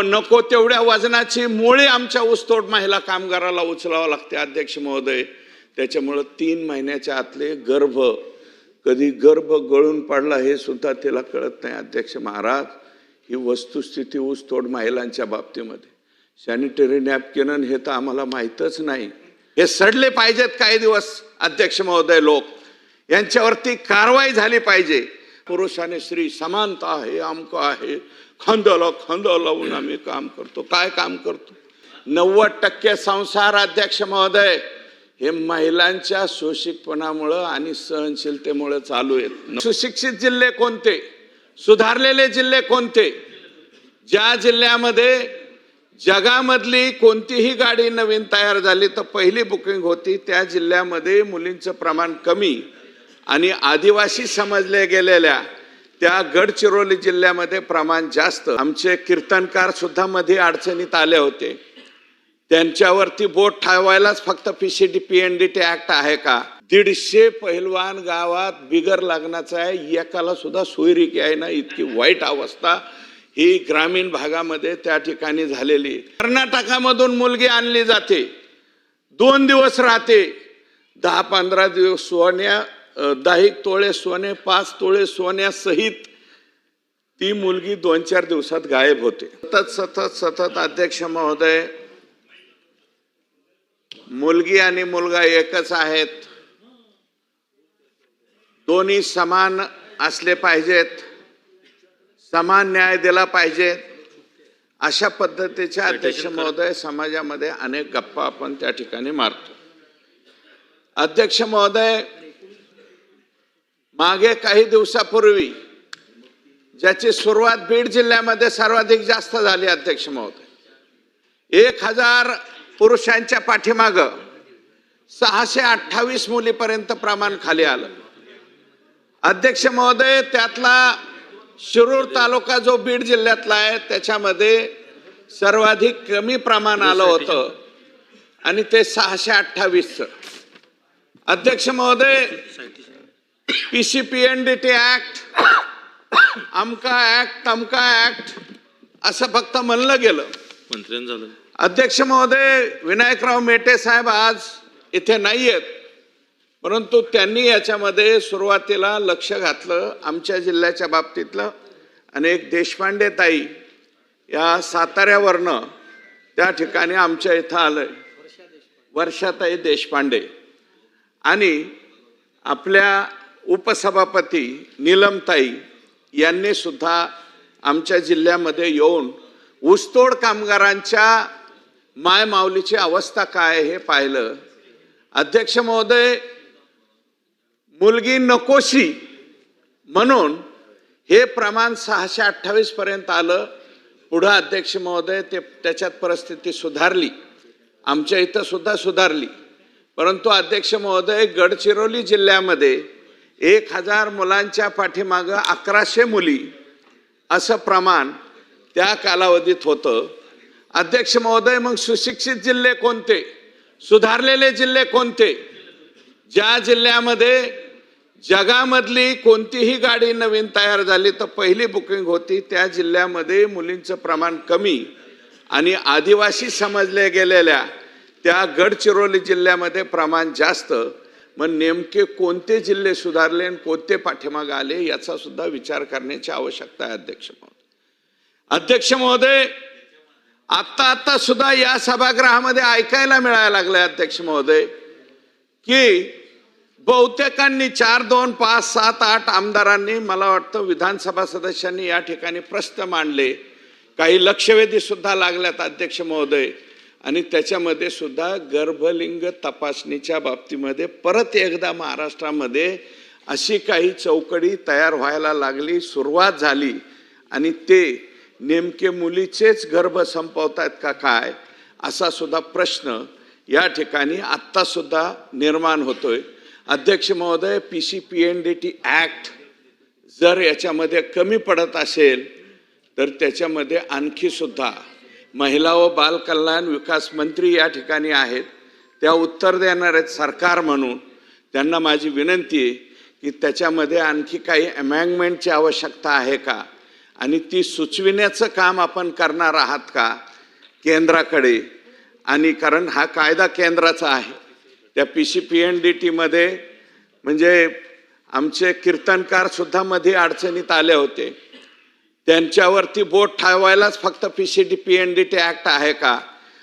नको तेवढ्या वजनाची मुळे आमच्या ऊसतोड महिला कामगाराला उचलावं लागते अध्यक्ष महोदय. त्याच्यामुळे 3 महिन्याच्या आतले कधी गर्भ गळून पडला हे सुद्धा त्याला कळत नाही. अध्यक्ष महाराज, ही वस्तुस्थिती ऊसतोड महिलांच्या बाबतीमध्ये. सॅनिटरी नॅपकिन हे तर आम्हाला माहीतच नाही. हे सडले पाहिजेत काही दिवस अध्यक्ष महोदय. लोक यांच्यावरती कारवाई झाली पाहिजे. पुरुष आणि स्त्री समानता आहे, आमक आहे, खांद्याला खांदा लावून आम्ही काम करतो. काय काम करतो? 90% संसार अध्यक्ष महोदय हे महिलांच्या शोषितपणामुळे आणि सहनशीलतेमुळे चालू आहेत. सुशिक्षित जिल्हे कोणते? सुधारलेले जिल्हे कोणते? ज्या जिल्ह्यामध्ये जगामधली कोणतीही गाडी नवीन तयार झाली तर पहिली बुकिंग होती, त्या जिल्ह्यामध्ये मुलींचं प्रमाण कमी आणि आदिवासी समजले गेलेल्या त्या गडचिरोली जिल्ह्यामध्ये प्रमाण जास्त. आमचे कीर्तनकार सुद्धा मध्ये अडचणीत आले होते. त्यांच्यावरती बोट ठेवायलाच फक्त PNDT ऍक्ट आहे का? 150 पहिलवान गावात बिगर लग्नाचा आहे, एकाला सुद्धा सोयरीक आहे ना. इतकी वाईट अवस्था ही ग्रामीण भागामध्ये त्या ठिकाणी झालेली. कर्नाटकामधून मुलगी आणली जाते, 2 दिवस राहते, 10-15 दिवस सोन्या, 10 तोळे सोने, 5 तोळे सोन्यासहित ती मुलगी 2-4 दिवसात गायब होते. सतत अध्यक्ष महोदय, मुलगी आणि मुलगा एकच आहेत, दोन्ही समान असले पाहिजेत, समान न्याय दिला पाहिजे. अशा पद्धतीच्या अध्यक्ष महोदय समाजामध्ये अनेक गप्पा आपण त्या ठिकाणी मारतो. अध्यक्ष महोदय, मागे काही दिवसापूर्वी ज्याची सुरुवात बीड जिल्ह्यामध्ये सर्वाधिक जास्त झाली अध्यक्ष महोदय, 1000 पुरुषांच्या पाठीमाग 628 मुलीपर्यंत प्रमाण खाली आलं. अध्यक्ष महोदय, त्यातला शिरूर तालुका जो बीड जिल्ह्यातला आहे त्याच्यामध्ये सर्वाधिक कमी प्रमाण आलं होतं आणि ते 628. अध्यक्ष महोदय, PNDT ऍक्ट, अमका ऍक्ट, तमका ऍक्ट असं फक्त म्हणलं गेलं. झालं. अध्यक्ष महोदय, विनायकराव मेटे साहेब आज इथे नाही आहेत, परंतु त्यांनी याच्यामध्ये सुरुवातीला लक्ष घातलं आमच्या जिल्ह्याच्या बाबतीतलं. अनेक देशपांडे ताई या साताऱ्यावरनं त्या ठिकाणी आमच्या इथं आलंय, वर्षाताई देशपांडे, आणि आपल्या उपसभापती नीलमताई यांनी सुद्धा आमच्या जिल्ह्यामध्ये येऊन ऊसतोड कामगारांच्या मायमाऊलीची अवस्था काय हे पाहिलं. अध्यक्ष महोदय, मुलगी नकोशी म्हणून हे प्रमाण 628 पर्यंत आलं. पुढं अध्यक्ष महोदय त्याच्यात परिस्थिती सुधारली, आमच्या इथं सुद्धा सुधारली. परंतु अध्यक्ष महोदय, गडचिरोली जिल्ह्यामध्ये 1000 मुलांच्या पाठीमागं 1100 मुली असं प्रमाण त्या कालावधीत होतं. अध्यक्ष महोदय, मग सुशिक्षित जिल्हे कोणते? सुधारलेले जिल्हे कोणते? ज्या जिल्ह्यामध्ये जगामधली कोणतीही गाडी नवीन तयार झाली तर पहिली बुकिंग होती, त्या जिल्ह्यामध्ये मुलींचं प्रमाण कमी आणि आदिवासी समजले गेलेल्या त्या गडचिरोली जिल्ह्यामध्ये प्रमाण जास्त. मग नेमके कोणते जिल्हे सुधारले आणि कोणते पाठीमागे आले याचा सुद्धा विचार करण्याची आवश्यकता आहे अध्यक्ष महोदय. अध्यक्ष महोदय, आता सुद्धा या सभागृहामध्ये ऐकायला मिळायला लागलंय अध्यक्ष महोदय की बहुतेकांनी 4, 2, 5, 7, 8 आमदारांनी, मला वाटतं विधानसभा सदस्यांनी या ठिकाणी प्रश्न मांडले, काही लक्षवेधी सुद्धा लागल्यात अध्यक्ष महोदय. आणि त्याच्यामध्ये सुद्धा गर्भलिंग तपासणीच्या बाबतीमध्ये परत एकदा महाराष्ट्रामध्ये अशी काही चौकडी तयार व्हायला लागली, सुरुवात झाली, आणि ते नेमके मुलीचेच गर्भ संपवतात का काय असा सुद्धा प्रश्न या ठिकाणी आत्ता सुद्धा निर्माण होतोय. अध्यक्ष महोदय, PNDT ऍक्ट जर याच्यामध्ये कमी पडत असेल तर त्याच्यामध्ये आणखी सुद्धा महिला व बाल कल्याण विकास मंत्री या ठिकाणी आहेत, त्या उत्तर देणार आहेत सरकार म्हणून. त्यांना माझी विनंती आहे की त्याच्यामध्ये आणखी काही अमेंडमेंटची आवश्यकता आहे का. आणि ती सुचविण्याचं काम आपण करणार आहात का केंद्राकडे? आणि कारण हा कायदा केंद्राचा आहे. त्या PCPNDT मध्ये म्हणजे आमचे कीर्तनकार सुद्धा मध्ये अडचणीत आले होते. त्यांच्यावरती बोट ठेवायलाच फक्त PCPNDT ऍक्ट आहे का?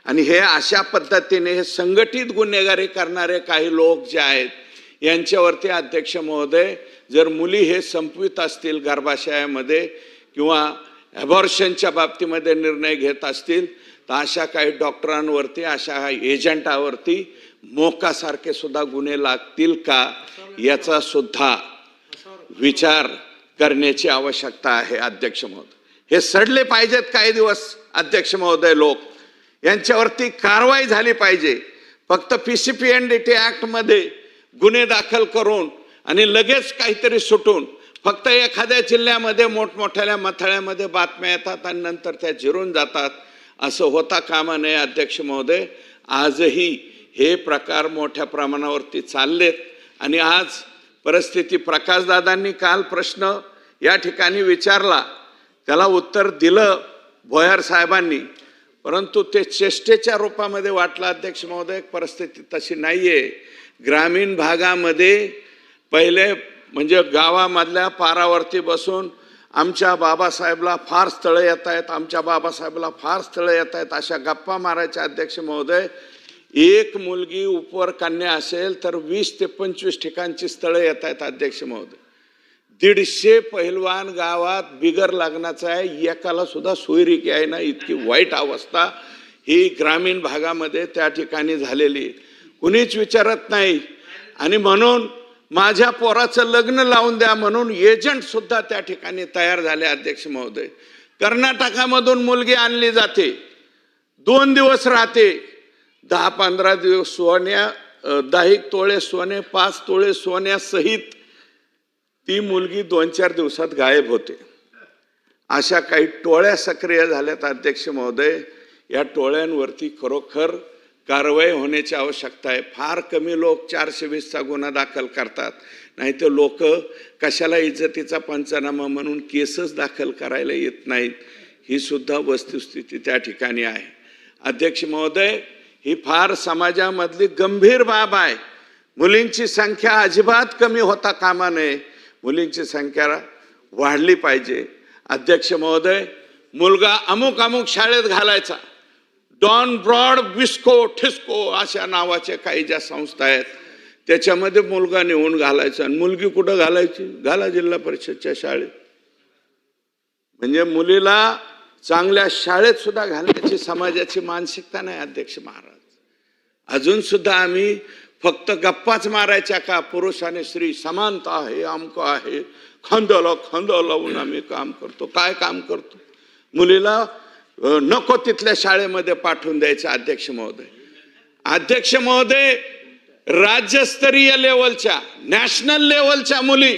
आणि हे अशा पद्धतीने हे संघटित गुन्हेगारी करणारे काही लोक जे आहेत यांच्यावरती अध्यक्ष महोदय जर मुली हे संपवित असतील गर्भाशयामध्ये किंवा ॲबॉर्शनच्या बाबतीमध्ये निर्णय घेत असतील तर अशा काही डॉक्टरांवरती अशा एजंटावरती मोकासारखे सुद्धा गुन्हे लागतील का याचा सुद्धा विचार करण्याची आवश्यकता आहे अध्यक्ष महोदय. हे सडले पाहिजेत काही दिवस अध्यक्ष महोदय लोक, यांच्यावरती कारवाई झाली पाहिजे. फक्त PCPNDT ऍक्ट मध्ये गुन्हे दाखल करून आणि लगेच काहीतरी सुटून फक्त एखाद्या जिल्ह्यामध्ये मोठमोठ्या मथळ्यामध्ये बातम्या येतात आणि नंतर त्या जिरून जातात, असं होता कामा नये अध्यक्ष महोदय. आजही हे प्रकार मोठ्या प्रमाणावरती चाललेत आणि आज परिस्थिती प्रकाशदादांनी काल प्रश्न या ठिकाणी विचारला, त्याला उत्तर दिलं भोयर साहेबांनी, परंतु ते चेष्टेच्या रूपामध्ये वाटलं अध्यक्ष महोदय. परिस्थिती तशी नाहीये. ग्रामीण भागामध्ये पहिले म्हणजे गावामधल्या पारावरती बसून आमच्या बाबासाहेबला फार स्थळं येत आहेत, आमच्या बाबासाहेबला फार स्थळं येत आहेत अशा गप्पा मारायच्या अध्यक्ष महोदय. एक मुलगी उपवर कन्या असेल तर 20 ते 25 ठिकाणची स्थळं येत आहेत अध्यक्ष महोदय. 150 पहिलवान गावात बिगर लग्नाचा आहे, एकाला सुद्धा सोयरिकी आहे ना, इतकी वाईट अवस्था ही ग्रामीण भागामध्ये त्या ठिकाणी झालेली, कुणीच विचारत नाही. आणि म्हणून माझ्या पोराचं लग्न लावून द्या म्हणून एजंट सुद्धा त्या ठिकाणी तयार झाले अध्यक्ष महोदय. कर्नाटकामधून मुलगी आणली जाते, 2 दिवस राहते, 10-15 दिवस सोन्या, 10 तोळे सोने, 5 तोळे सोन्यासहित ती मुलगी 2-4 दिवसात गायब होते. अशा काही टोळ्या सक्रिय झाल्यात अध्यक्ष महोदय. या टोळ्यांवरती खरोखर कारवाई होण्याची आवश्यकता आहे. फार कमी लोक 420चा गुन्हा दाखल करतात, नाही तर लोक कशाला इज्जतीचा पंचनामा म्हणून केसच दाखल करायला येत नाहीत. ही सुद्धा वस्तुस्थिती त्या ठिकाणी आहे अध्यक्ष महोदय. ही फार समाजामधली गंभीर बाब आहे. मुलींची संख्या अजिबात कमी होता कामा नये, मुलींची संख्या वाढली पाहिजे अध्यक्ष महोदय. मुलगा अमुक अमुक शाळेत घालायचा, डॉन ब्रॉड विस्को ठिस्को अशा नावाच्या काही ज्या संस्था आहेत त्याच्यामध्ये मुलगा नेऊन घालायचा. आणि मुलगी कुठं घालायची? घाला जिल्हा परिषदच्या शाळेत. म्हणजे मुलीला चांगल्या शाळेत सुद्धा घालण्याची समाजाची मानसिकता नाही अध्यक्ष महाराज. अजून सुद्धा आम्ही फक्त गप्पाच मारायच्या का? पुरुष आणि स्त्री समानता आहे, अमक आहे, खांद्याला खांदा लावून आम्ही काम करतो. काय काम करतो? मुलीला नको तिथल्या शाळेमध्ये पाठवून द्यायचं अध्यक्ष महोदय. अध्यक्ष महोदय, राज्यस्तरीय लेवलच्या, नॅशनल लेवलच्या मुली,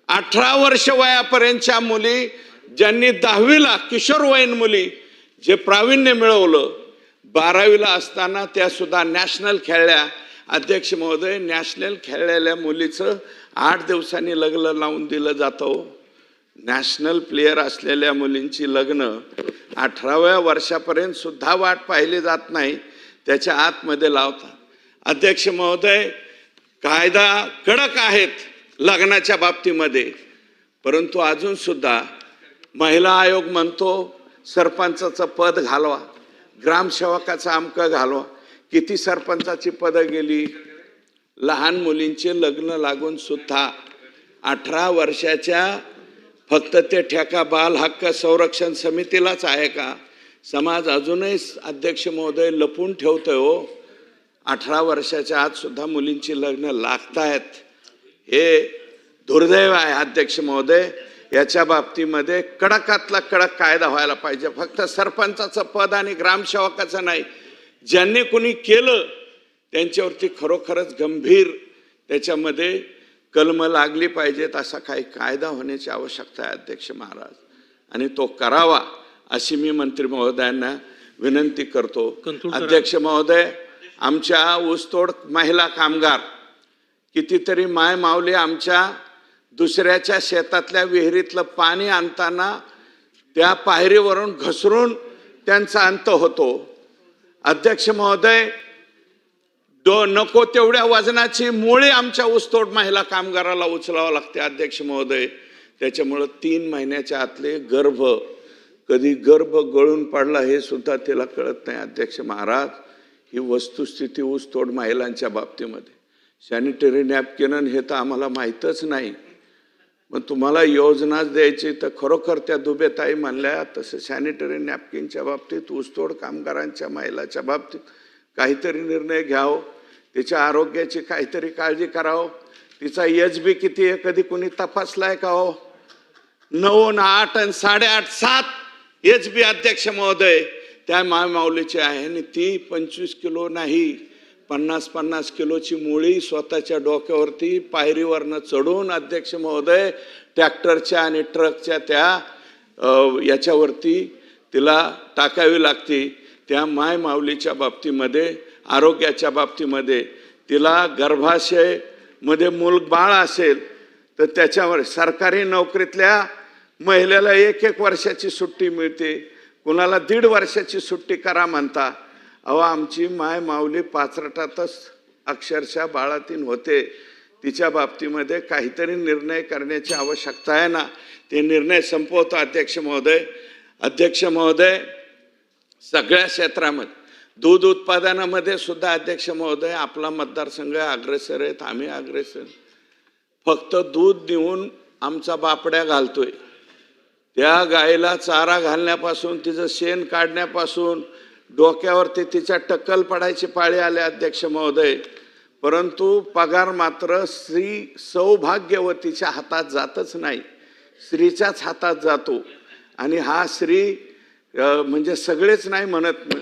18 वर्ष वयापर्यंतच्या मुली, ज्यांनी 10वीला किशोरवयीन मुली जे प्रावीण्य मिळवलं, 12वीला असताना त्या सुद्धा नॅशनल खेळल्या अध्यक्ष महोदय. नॅशनल खेळलेल्या मुलीचं 8 दिवसांनी लग्न लावून दिलं जातं. नॅशनल प्लेयर असलेल्या मुलींची लग्न 18व्या वर्षापर्यंत सुद्धा वाट पाहिली जात नाही, त्याच्या आतमध्ये लावतात अध्यक्ष महोदय. कायदा कडक आहेत लग्नाच्या बाबतीमध्ये, परंतु अजून सुद्धा महिला आयोग म्हणतो सरपंचाचं पद घालवा, ग्रामसेवकाचं अमकं घालवा. किती सरपंचाची पदं गेली. लहान मुलींचे लग्न लागून सुद्धा 18 वर्षाच्या फक्त ते ठेका बाल हक्क संरक्षण समितीलाच आहे का? समाज अजूनही अध्यक्ष महोदय लपून ठेवतोय हो. 18 वर्षाच्या आत सुद्धा मुलींची लग्न लागतायत. हे दुर्दैव आहे अध्यक्ष महोदय. याच्या बाबतीमध्ये कडकातला कडक कायदा व्हायला पाहिजे. फक्त सरपंचाचं पद आणि ग्रामसेवकाचं नाही, ज्यांनी कोणी केलं त्यांच्यावरती खरोखरच गंभीर त्याच्यामध्ये कलम लागली पाहिजेत. असा काही कायदा होण्याची आवश्यकता आहे अध्यक्ष महाराज, आणि तो करावा अशी मी मंत्री महोदयांना विनंती करतो. अध्यक्ष महोदय, आमच्या ऊसतोड महिला कामगार कितीतरी माय माऊली आमच्या दुसऱ्याच्या शेतातल्या विहिरीतलं पाणी आणताना त्या पायरीवरून घसरून त्यांचा अंत होतो. अध्यक्ष महोदय, नको तेवढ्या वजनाची मुळे आमच्या ऊसतोड महिला कामगाराला उचलावं लागते अध्यक्ष महोदय. त्याच्यामुळं 3 महिन्याच्या आतले कधी गर्भ गळून पडला हे सुद्धा तिला कळत नाही. अध्यक्ष महाराज, ही वस्तुस्थिती ऊसतोड महिलांच्या बाबतीमध्ये. सॅनिटरी नॅपकिन हे तर आम्हाला माहीतच नाही. मग तुम्हाला योजनाच द्यायची तर खरोखर त्या दुबेताई म्हणल्या तसं सॅनिटरी नॅपकिनच्या बाबतीत, ऊसतोड कामगारांच्या महिलाच्या बाबतीत काहीतरी निर्णय घ्यावं. तिच्या आरोग्याची काहीतरी काळजी करावं. तिचा एचबी किती आहे कधी कोणी तपासलाय का हो? 9, 8 आणि 8.5, 7 एचबी अध्यक्ष महोदय त्या मायमाऊलीची आहे. आणि ती 25 किलो नाही, 50-50 किलोची मुळी स्वतःच्या डोक्यावरती पायरीवरनं चढून अध्यक्ष महोदय ट्रॅक्टरच्या आणि ट्रकच्या त्या याच्यावरती तिला टाकावी लागते. त्या मायमाऊलीच्या बाबतीमध्ये, आरोग्याच्या बाबतीमध्ये, तिला गर्भाशयमध्ये मूलबाळ असेल तर त्याच्यावर सरकारी नोकरीतल्या महिलेला 1-1 वर्षाची सुट्टी मिळते, कुणाला 1.5 वर्षाची सुट्टी करा म्हणता. अहो, आमची माय माऊली पाचरटातच अक्षरशः बाळातीन होते. तिच्या बाबतीमध्ये काहीतरी निर्णय करण्याची आवश्यकता आहे ना. ते निर्णय संपवतो अध्यक्ष महोदय. अध्यक्ष महोदय, सगळ्या क्षेत्रामध्ये दूध उत्पादनामध्ये सुद्धा अध्यक्ष महोदय आपला मतदारसंघ अग्रेसर आहेत, आम्ही अग्रेसर. फक्त दूध देऊन आमचा बापड्या घालतोय. त्या गायीला चारा घालण्यापासून, तिचं शेण काढण्यापासून, डोक्यावरती तिच्या टक्कल पडायची पाळी आली अध्यक्ष महोदय. परंतु पगार मात्र स्त्री सौभाग्यवतीच्या हातात जातच नाही, स्त्रीच्याच हातात जातो. आणि हा स्त्री म्हणजे सगळेच नाही म्हणत,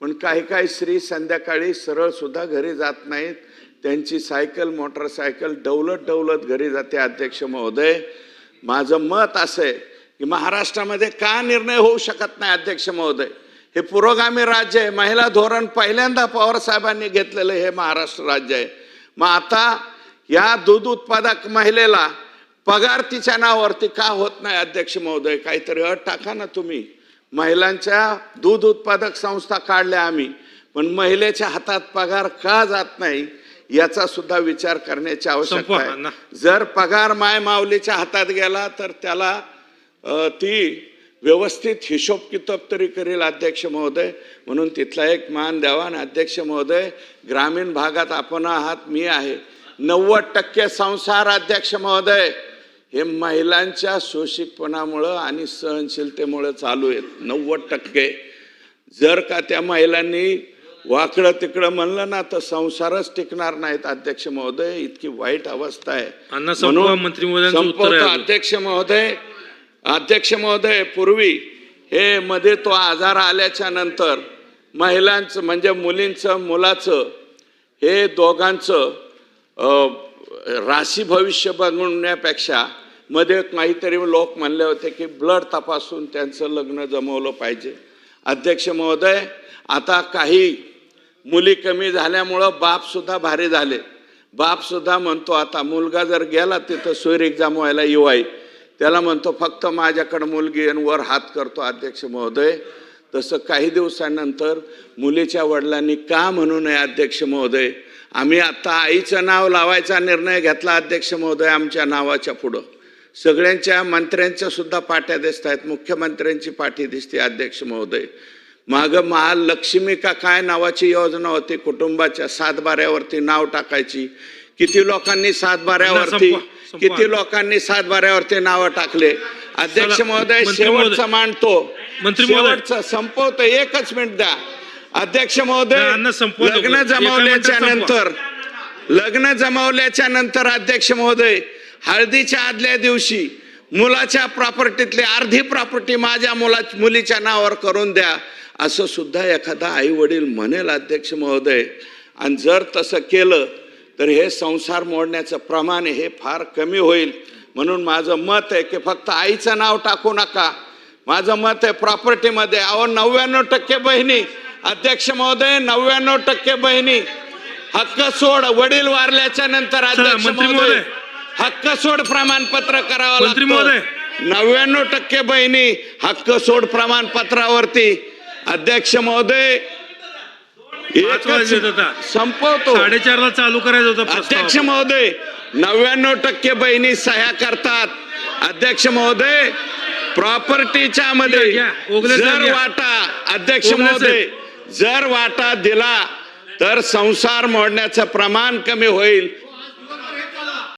पण काही स्त्री संध्याकाळी सरळ सुद्धा घरी जात नाहीत. त्यांची सायकल, मोटरसायकल डवलत घरी जाते. अध्यक्ष महोदय, माझं मत असं आहे की महाराष्ट्रामध्ये का निर्णय होऊ शकत नाही अध्यक्ष महोदय? हे पुरोगामी राज्य आहे. महिला धोरण पहिल्यांदा पवार साहेबांनी घेतलेलं हे महाराष्ट्र राज्य आहे. मग आता या दूध उत्पादक महिलेला पगार तिच्या नावावरती का होत नाही अध्यक्ष महोदय? काहीतरी अट टाका ना तुम्ही. महिलांच्या दूध उत्पादक संस्था काढल्या आम्ही, पण महिलेच्या हातात पगार का जात नाही याचा सुद्धा विचार करण्याची आवश्यकता आहे. जर पगार माय माऊलीच्या हातात गेला तर त्याला ती व्यवस्थित हिशोब किताब तरी करेल अध्यक्ष महोदय. म्हणून तिथला एक मान द्यावा. आणि अध्यक्ष महोदय, ग्रामीण भागात आपण आहात, मी आहे. 90% संसार अध्यक्ष महोदय हे महिलांच्या शोषितपणामुळं आणि सहनशीलतेमुळे चालू आहेत. 90%. जर का त्या महिलांनी वाकडं तिकडं म्हणलं ना तर संसारच टिकणार नाहीत अध्यक्ष महोदय. इतकी वाईट अवस्था आहे. अध्यक्ष महोदय, पूर्वी हे मध्ये तो आजार आल्याच्या नंतर महिलांचं म्हणजे मुलींचं मुलाचं हे दोघांचं राशी भविष्य बनवण्यापेक्षा मध्ये काहीतरी लोक म्हणले होते की ब्लड तपासून त्यांचं लग्न जमवलं पाहिजे. अध्यक्ष महोदय, आता काही मुली कमी झाल्यामुळं बाप सुद्धा भारी झाले. बाप सुद्धा म्हणतो आता मुलगा जर गेला तिथं सोयरीक जमवायला येवाई, त्याला म्हणतो फक्त माझ्याकडे मुलगी आणि वर हात करतो अध्यक्ष महोदय. तसं काही दिवसांनंतर मुलीच्या वडिलांनी का म्हणू नये अध्यक्ष महोदय? आम्ही आता आईचं नाव लावायचा निर्णय घेतला अध्यक्ष महोदय. आमच्या नावाच्या पुढं सगळ्यांच्या मंत्र्यांच्या सुद्धा पाट्या दिसत आहेत, मुख्यमंत्र्यांची पाठी दिसते अध्यक्ष महोदय. मागं महालक्ष्मी का काय नावाची योजना होती, कुटुंबाच्या 7 बाऱ्यावरती नाव टाकायची. किती लोकांनी 7 बाऱ्यावरती नावं टाकले अध्यक्ष महोदय. शेवटचं मांडतो, शेवटचं संपवतो, 1 मिनिट द्या अध्यक्ष महोदय. लग्न जमवल्याच्या नंतर अध्यक्ष महोदय, हळदीच्या आदल्या दिवशी मुलाच्या प्रॉपर्टीतली अर्धी प्रॉपर्टी माझ्या मुलीच्या नावावर करून द्या असं सुद्धा एखादा आई वडील म्हणेल अध्यक्ष महोदय. आणि जर तसं केलं तर हे संसार मोडण्याचं प्रमाण हे फार कमी होईल. म्हणून माझं मत आहे की फक्त आईचं नाव टाकू नका. माझं मत आहे प्रॉपर्टीमध्ये 99% बहिणी अध्यक्ष महोदय, 99% बहिणी हक्क सोड, वडील वारल्याच्या नंतर अध्यक्ष महोदय हक्क सोड प्रमाणपत्र करावं लागतं. 99% बहिणी हक्क सोड प्रमाणपत्रावरती. अध्यक्ष महोदय, 5 वाजलेत आता. संपवतो. 4:30 चालू करायचं होतं प्रस्ताव. अध्यक्ष महोदय, 99% बहिणी सह्या करतात. अध्यक्ष महोदय, प्रॉपर्टीच्या मध्ये घ्या, ओगले साहेब जर घ्या. वाटा, अध्यक्ष ओगले महोदय, जर वाटा दिला तर संसार मोडण्याचं प्रमाण कमी होईल.